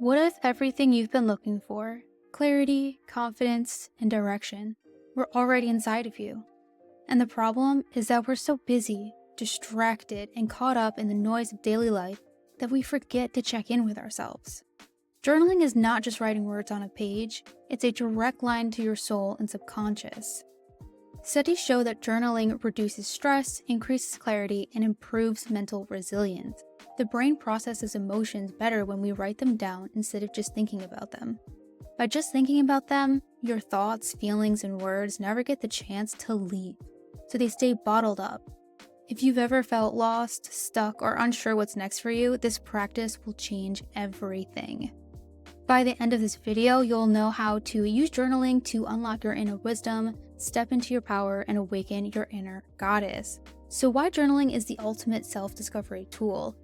What if everything you've been looking for, clarity, confidence, and direction, were already inside of you? And the problem is that we're so busy, distracted, and caught up in the noise of daily life that we forget to check in with ourselves. Journaling is not just writing words on a page, it's a direct line to your soul and subconscious. Studies show that journaling reduces stress, increases clarity, and improves mental resilience. The brain processes emotions better when we write them down instead of just thinking about them. By just thinking about them, your thoughts, feelings, and words never get the chance to leave, so they stay bottled up. If you've ever felt lost, stuck, or unsure what's next for you, this practice will change everything. By the end of this video, you'll know how to use journaling to unlock your inner wisdom, step into your power, and awaken your inner goddess. So why journaling is the ultimate self-discovery tool?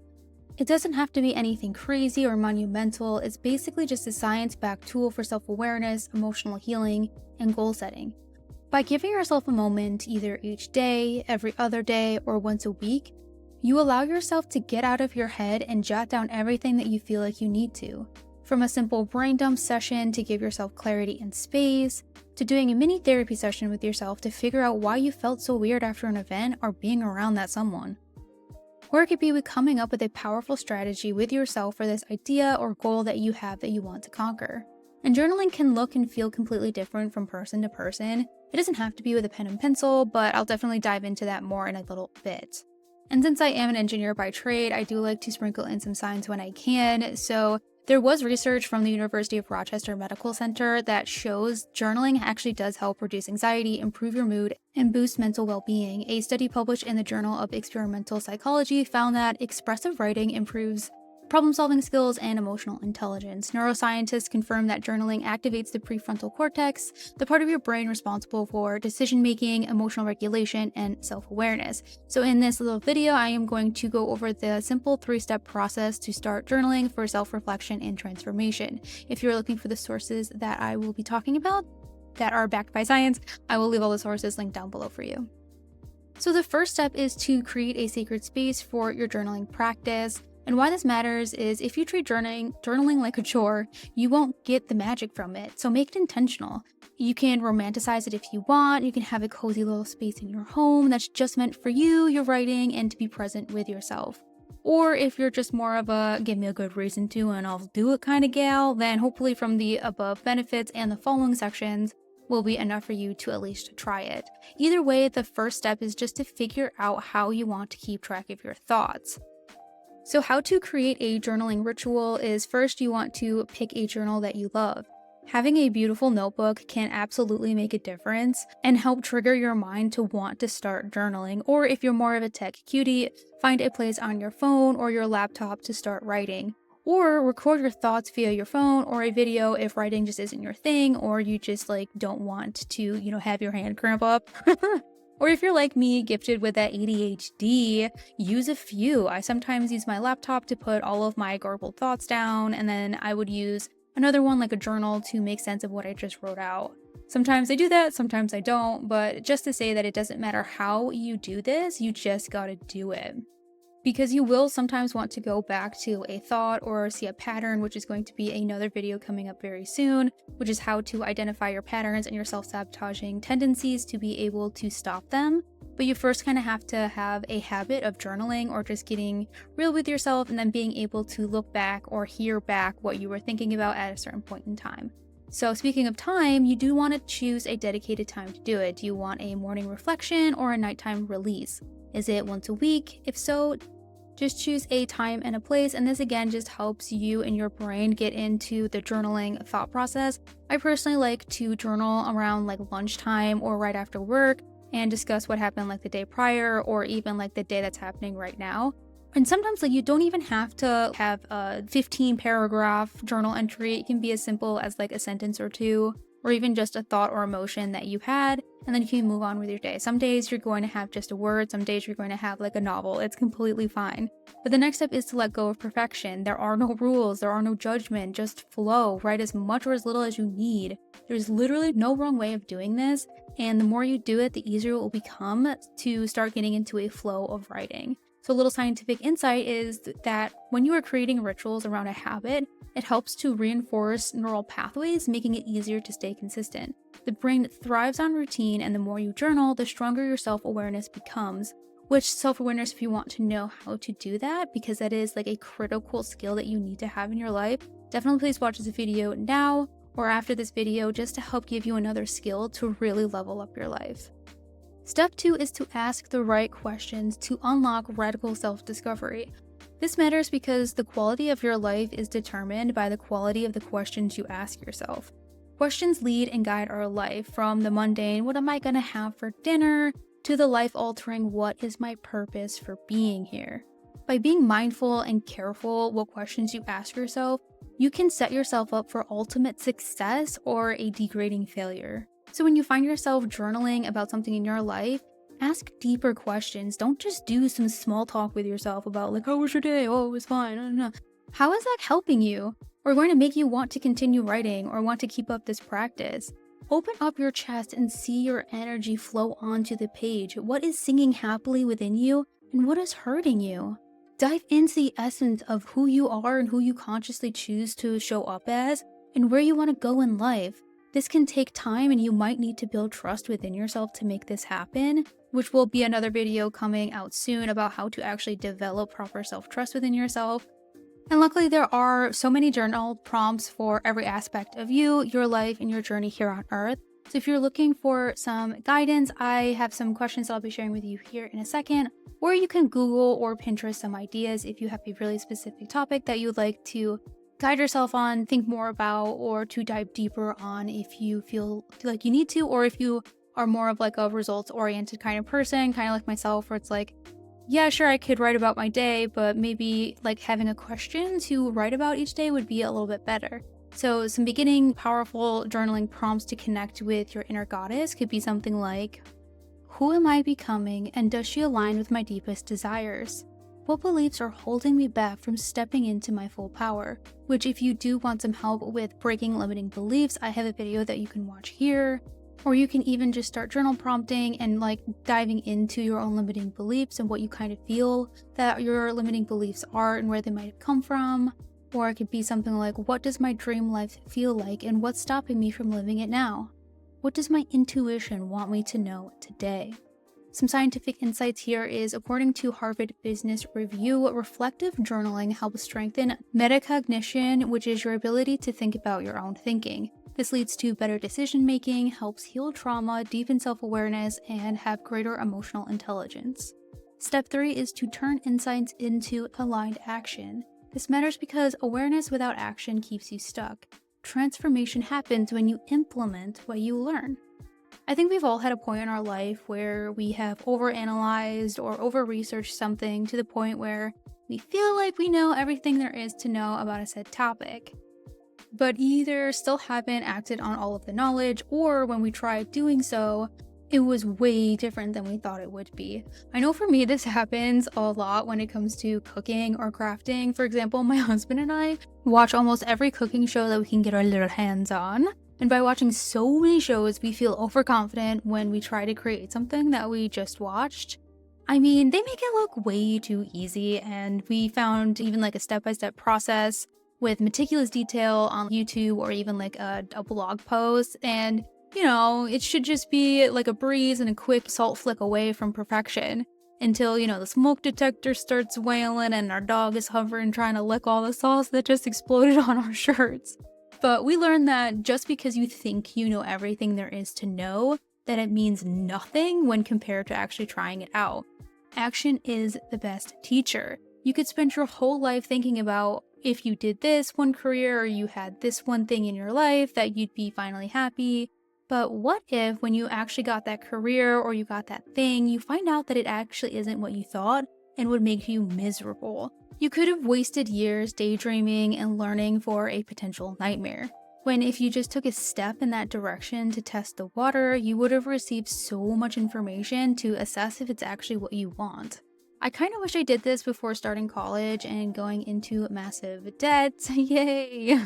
It doesn't have to be anything crazy or monumental. It's basically just a science-backed tool for self-awareness, emotional healing, and goal setting. By giving yourself a moment, either each day, every other day, or once a week, you allow yourself to get out of your head and jot down everything that you feel like you need to. From a simple brain dump session to give yourself clarity and space, to doing a mini therapy session with yourself to figure out why you felt so weird after an event or being around that someone. Or it could be with coming up with a powerful strategy with yourself for this idea or goal that you have that you want to conquer. And journaling can look and feel completely different from person to person. It doesn't have to be with a pen and pencil, but I'll definitely dive into that more in a little bit. And since I am an engineer by trade, I do like to sprinkle in some science when I can, so there was research from the University of Rochester Medical Center that shows journaling actually does help reduce anxiety, improve your mood, and boost mental well-being. A study published in the Journal of Experimental Psychology found that expressive writing improves problem-solving skills and emotional intelligence. Neuroscientists confirm that journaling activates the prefrontal cortex, the part of your brain responsible for decision-making, emotional regulation, and self-awareness. So in this little video, I am going to go over the simple 3-step process to start journaling for self-reflection and transformation. If you're looking for the sources that I will be talking about that are backed by science, I will leave all the sources linked down below for you. So the first step is to create a sacred space for your journaling practice. And why this matters is if you treat journaling like a chore, you won't get the magic from it. So make it intentional. You can romanticize it if you want. You can have a cozy little space in your home that's just meant for you, your writing, and to be present with yourself. Or if you're just more of a give me a good reason to and I'll do it kind of gal, then hopefully from the above benefits and the following sections will be enough for you to at least try it. Either way, the first step is just to figure out how you want to keep track of your thoughts. So how to create a journaling ritual is first you want to pick a journal that you love. Having a beautiful notebook can absolutely make a difference and help trigger your mind to want to start journaling. Or if you're more of a tech cutie, find a place on your phone or your laptop to start writing. Or record your thoughts via your phone or a video if writing just isn't your thing or you just don't want to, have your hand cramp up. Or if you're like me, gifted with that ADHD, use a few. I sometimes use my laptop to put all of my garbled thoughts down, and then I would use another one like a journal to make sense of what I just wrote out. Sometimes I do that, sometimes I don't, but just to say that it doesn't matter how you do this, you just gotta do it. Because you will sometimes want to go back to a thought or see a pattern, which is going to be another video coming up very soon, which is how to identify your patterns and your self-sabotaging tendencies to be able to stop them. But you first kind of have to have a habit of journaling or just getting real with yourself and then being able to look back or hear back what you were thinking about at a certain point in time. So speaking of time, you do want to choose a dedicated time to do it. Do you want a morning reflection or a nighttime release? Is it once a week? If so, just choose a time and a place, and this again just helps you and your brain get into the journaling thought process. I personally like to journal around lunchtime or right after work and discuss what happened the day prior or even the day that's happening right now. And sometimes you don't even have to have a 15 paragraph journal entry. It can be as simple as a sentence or two, or even just a thought or emotion that you had, and then you can move on with your day. Some days you're going to have just a word, some days you're going to have a novel. It's completely fine. But the next step is to let go of perfection. There are no rules, there are no judgment, just flow. Write as much or as little as you need. There's literally no wrong way of doing this, and the more you do it, the easier it will become to start getting into a flow of writing. So a little scientific insight is that when you are creating rituals around a habit, it helps to reinforce neural pathways, making it easier to stay consistent. The brain thrives on routine, and the more you journal, the stronger your self-awareness becomes. Which self-awareness, if you want to know how to do that, because that is like a critical skill that you need to have in your life, definitely please watch this video now or after this video just to help give you another skill to really level up your life. Step 2 is to ask the right questions to unlock radical self-discovery. This matters because the quality of your life is determined by the quality of the questions you ask yourself. Questions lead and guide our life, from the mundane, what am I gonna have for dinner, to the life-altering, what is my purpose for being here? By being mindful and careful what questions you ask yourself, you can set yourself up for ultimate success or a degrading failure. So when you find yourself journaling about something in your life, ask deeper questions. Don't just do some small talk with yourself about like, how was your day? Oh, it was fine. I don't know. How is that helping you? Or going to make you want to continue writing or want to keep up this practice? Open up your chest and see your energy flow onto the page. What is singing happily within you and what is hurting you? Dive into the essence of who you are and who you consciously choose to show up as and where you want to go in life. This can take time, and you might need to build trust within yourself to make this happen, which will be another video coming out soon about how to actually develop proper self-trust within yourself. And luckily, there are so many journal prompts for every aspect of you, your life, and your journey here on Earth. So if you're looking for some guidance, I have some questions I'll be sharing with you here in a second, or you can Google or Pinterest some ideas if you have a really specific topic that you'd like to guide yourself on, think more about, or to dive deeper on if you feel like you need to, or if you are more of like a results-oriented kind of person, kind of like myself, where it's like, yeah, sure, I could write about my day, but maybe like having a question to write about each day would be a little bit better. So some beginning powerful journaling prompts to connect with your inner goddess could be something like, who am I becoming, and does she align with my deepest desires? What beliefs are holding me back from stepping into my full power? Which, if you do want some help with breaking limiting beliefs, I have a video that you can watch here. Or you can even just start journal prompting and like diving into your own limiting beliefs and what you kind of feel that your limiting beliefs are and where they might have come from. Or it could be something like, what does my dream life feel like and what's stopping me from living it now? What does my intuition want me to know today? Some scientific insights here is, according to Harvard Business Review, reflective journaling helps strengthen metacognition, which is your ability to think about your own thinking. This leads to better decision making, helps heal trauma, deepen self-awareness, and have greater emotional intelligence. Step 3 is to turn insights into aligned action. This matters because awareness without action keeps you stuck. Transformation happens when you implement what you learn. I think we've all had a point in our life where we have overanalyzed or over-researched something to the point where we feel like we know everything there is to know about a said topic, but either still haven't acted on all of the knowledge, or when we tried doing so, it was way different than we thought it would be. I know for me this happens a lot when it comes to cooking or crafting. For example, my husband and I watch almost every cooking show that we can get our little hands on. And by watching so many shows, we feel overconfident when we try to create something that we just watched. I mean, they make it look way too easy, and we found even like a step-by-step process with meticulous detail on YouTube or even like a blog post. And, you know, it should just be like a breeze and a quick salt flick away from perfection until, you know, the smoke detector starts wailing and our dog is hovering trying to lick all the sauce that just exploded on our shirts. But we learned that just because you think you know everything there is to know, that it means nothing when compared to actually trying it out. Action is the best teacher. You could spend your whole life thinking about if you did this one career or you had this one thing in your life that you'd be finally happy. But what if when you actually got that career or you got that thing, you find out that it actually isn't what you thought and would make you miserable? You could have wasted years daydreaming and learning for a potential nightmare, when if you just took a step in that direction to test the water, you would have received so much information to assess if it's actually what you want. I kind of wish I did this before starting college and going into massive debt, yay!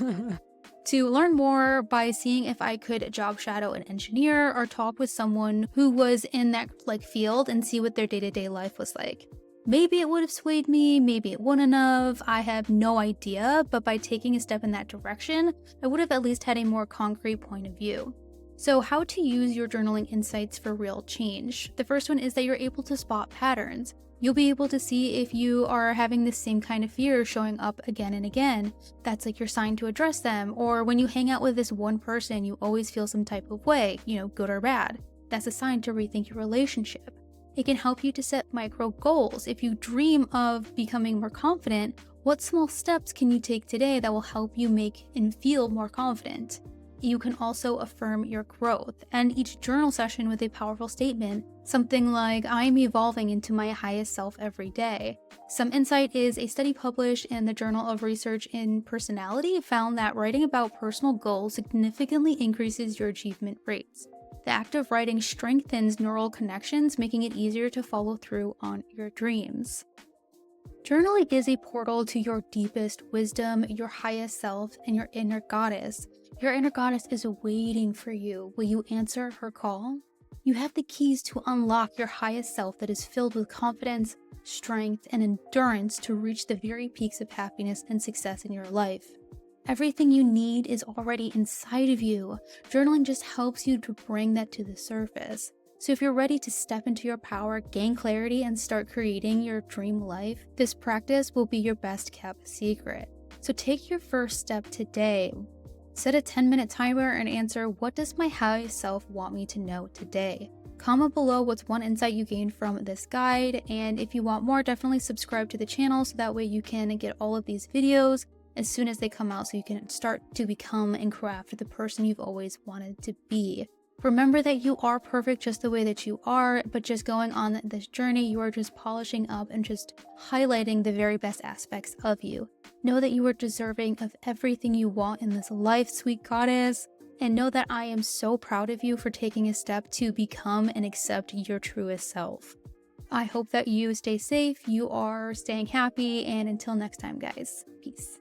To learn more by seeing if I could job shadow an engineer or talk with someone who was in that field and see what their day-to-day life was like. Maybe it would have swayed me, maybe it wouldn't have, I have no idea, but by taking a step in that direction, I would have at least had a more concrete point of view. So, how to use your journaling insights for real change? The first one is that you're able to spot patterns. You'll be able to see if you are having the same kind of fear showing up again and again. That's like your sign to address them. Or when you hang out with this one person, you always feel some type of way, good or bad. That's a sign to rethink your relationship. It can help you to set micro goals. If you dream of becoming more confident, what small steps can you take today that will help you make and feel more confident? You can also affirm your growth, and each journal session with a powerful statement, something like, I am evolving into my highest self every day. Some insight is a study published in the Journal of Research in Personality found that writing about personal goals significantly increases your achievement rates. The act of writing strengthens neural connections, making it easier to follow through on your dreams. Journaling is a portal to your deepest wisdom, your highest self, and your inner goddess. Your inner goddess is waiting for you. Will you answer her call? You have the keys to unlock your highest self that is filled with confidence, strength, and endurance to reach the very peaks of happiness and success in your life. Everything you need is already inside of you. Journaling just helps you to bring that to the surface. So if you're ready to step into your power, gain clarity, and start creating your dream life, this practice will be your best kept secret. So take your first step today. Set a 10-minute timer and answer, what does my highest self want me to know today? Comment below what's one insight you gained from this guide, and if you want more, definitely subscribe to the channel so that way you can get all of these videos as soon as they come out so you can start to become and craft the person you've always wanted to be. Remember that you are perfect just the way that you are, but just going on this journey, you are just polishing up and just highlighting the very best aspects of you. Know that you are deserving of everything you want in this life, sweet goddess, and know that I am so proud of you for taking a step to become and accept your truest self. I hope that you stay safe, you are staying happy, and until next time, guys, peace.